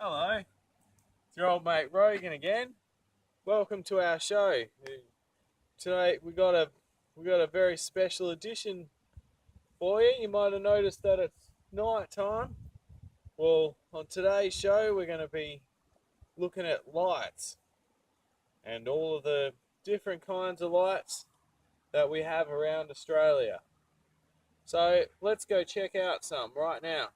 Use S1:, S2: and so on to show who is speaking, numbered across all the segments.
S1: Hello, it's your old mate Rogan again. Welcome to our show. Today we got a very special edition for you. You might have noticed that it's night time. Well, on today's show we're going to be looking at lights and all of the different kinds of lights that we have around Australia. So let's go check out some right now.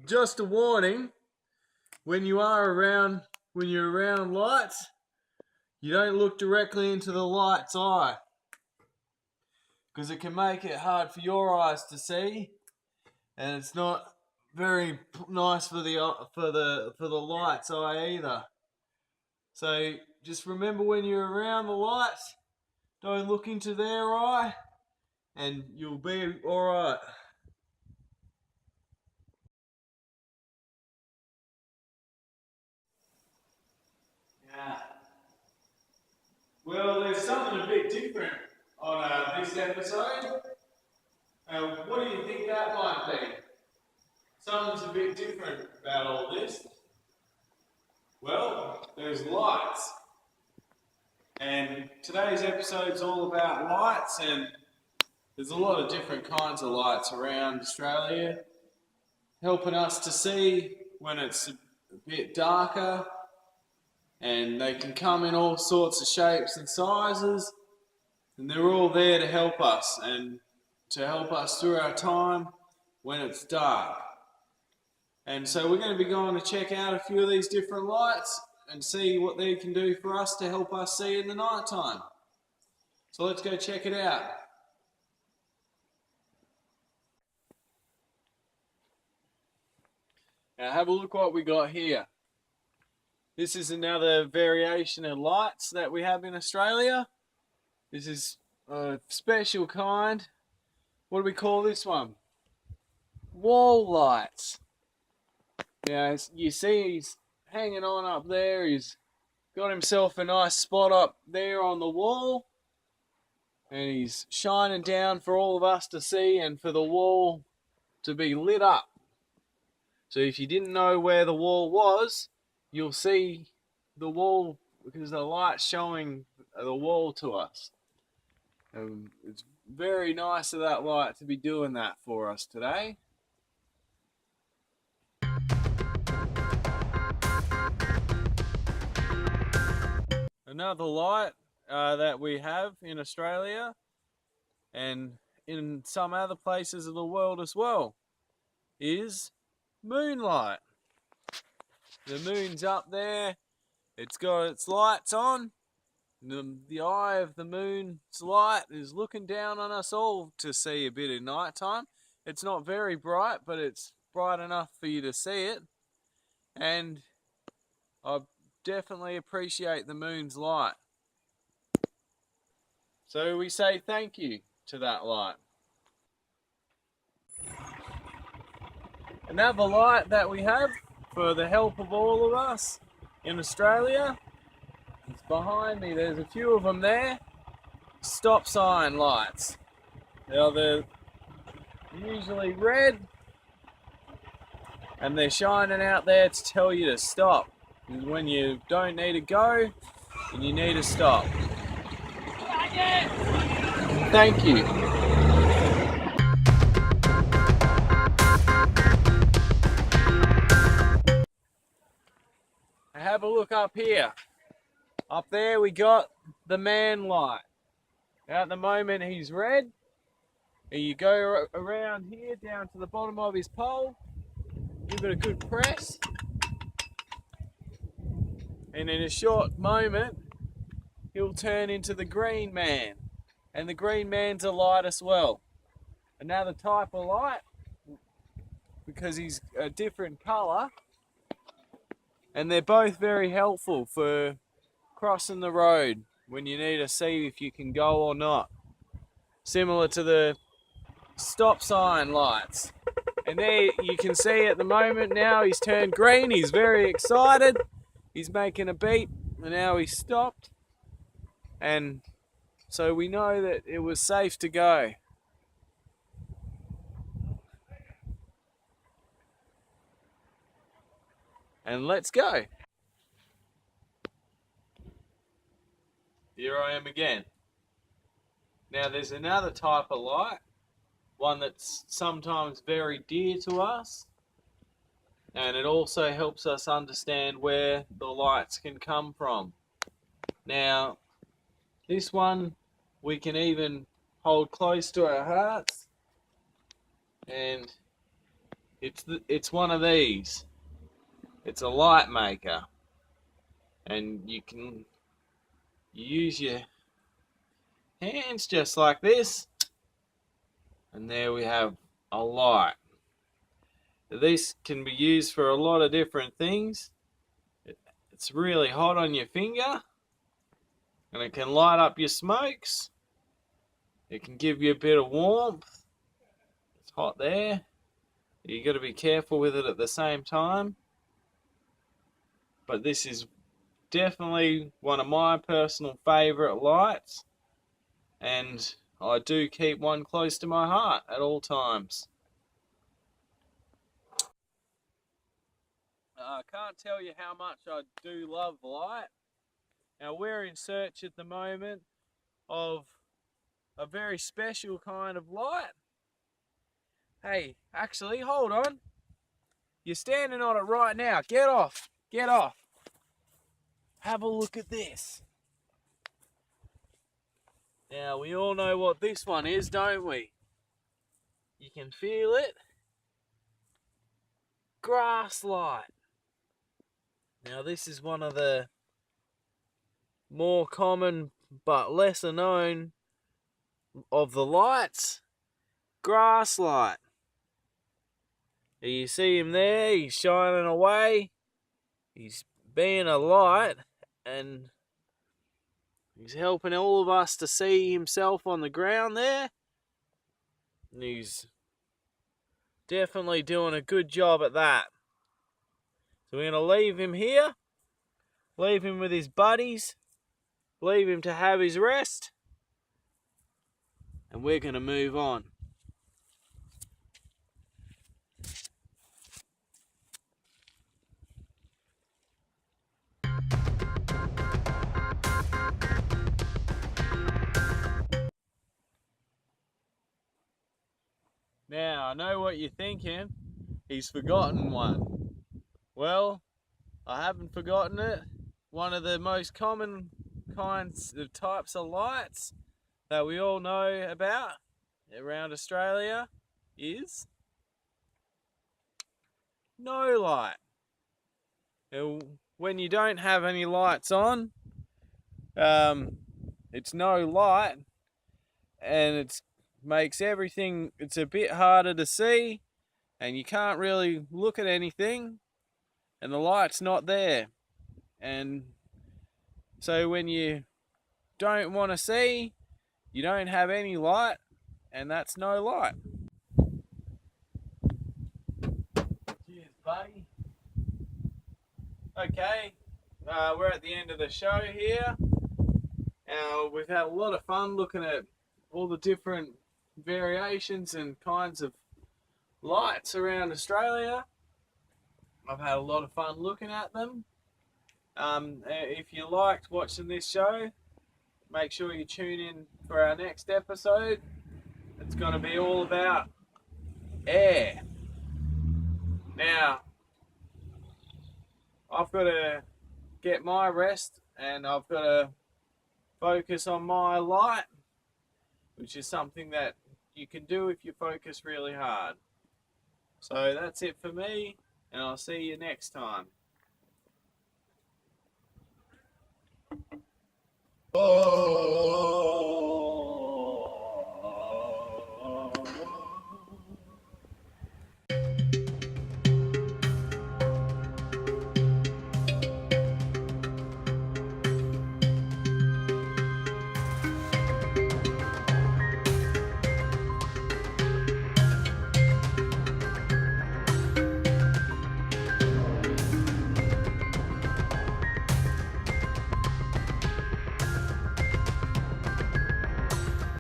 S1: Just a warning, when you're around lights, you don't look directly into the light's eye, because it can make it hard for your eyes to see, and it's not very nice for the light's eye either. So just remember, when you're around the lights, don't look into their eye, and you'll be all right. Yeah. Well, there's something a bit different on this episode. What do you think that might be? Something's a bit different about all this. Well, there's lights. And today's episode's all about lights, and there's a lot of different kinds of lights around Australia, helping us to see when it's a bit darker, and they can come in all sorts of shapes and sizes, and they're all there to help us and to help us through our time when it's dark. And so we're going to be going to check out a few of these different lights and see what they can do for us to help us see in the night time. So let's go check it out. Now have a look what we got here. This is another variation of lights that we have in Australia. This is a special kind. What do we call this one? Wall lights. Now you see he's hanging on up there. He's got himself a nice spot up there on the wall, and he's shining down for all of us to see and for the wall to be lit up. So if you didn't know where the wall was, you'll see the wall because the light's showing the wall to us. It's very nice of that light to be doing that for us today. Another light that we have in Australia and in some other places of the world as well is moonlight. The moon's up there, it's got its lights on. The eye of the moon's light is looking down on us all to see a bit of nighttime. It's not very bright, but it's bright enough for you to see it. And I definitely appreciate the moon's light. So we say thank you to that light. Another light that we have for the help of all of us in Australia is behind me. There's a few of them there. Stop sign lights. Now they're usually red, and they're shining out there to tell you to stop. When you don't need to go and you need to stop. Thank you. Have a look up here. Up there we got the man light. Now at the moment he's red. You go around here down to the bottom of his pole, give it a good press, And in a short moment, he'll turn into the green man. And the green man's a light as well. Another type of light, because he's a different colour. And they're both very helpful for crossing the road when you need to see if you can go or not. Similar to the stop sign lights. And there you can see at the moment now he's turned green. He's very excited. He's making a beep and now he's stopped. And so we know that it was safe to go. And let's go. Here I am again. Now there's another type of light, one that's sometimes very dear to us, and it also helps us understand where the lights can come from. Now, this one we can even hold close to our hearts, and it's one of these. It's a light maker, and you use your hands just like this, and there we have a light. This can be used for a lot of different things. It's really hot on your finger, and it can light up your smokes. It can give you a bit of warmth. It's hot there. You got to be careful with it at the same time. But this is definitely one of my personal favourite lights, and I do keep one close to my heart at all times. I can't tell you how much I do love light. Now we're in search at the moment of a very special kind of light. Hey, actually, hold on. You're standing on it right now. Get off. Get off. Have a look at this. Now, we all know what this one is, don't we? You can feel it. Grass light. Now, this is one of the more common but lesser known of the lights. Grass light. You see him there, he's shining away. He's being a light, and he's helping all of us to see himself on the ground there. And he's definitely doing a good job at that. So we're going to leave him here. Leave him with his buddies. Leave him to have his rest. And we're going to move on. Now, I know what you're thinking. He's forgotten one. Well, I haven't forgotten it. One of the most common kinds of types of lights that we all know about around Australia is no light. When you don't have any lights on, it's no light, and it makes everything, it's a bit harder to see, and you can't really look at anything, and the light's not there. And so when you don't want to see, you don't have any light, and that's no light. Cheers, buddy. Okay, we're at the end of the show here. We've had a lot of fun looking at all the different variations and kinds of lights around Australia. I've had a lot of fun looking at them. If you liked watching this show, make sure you tune in for our next episode. It's going to be all about air. Now, I've got to get my rest, and I've got to focus on my light, which is something that you can do if you focus really hard. So that's it for me, and I'll see you next time. Oh.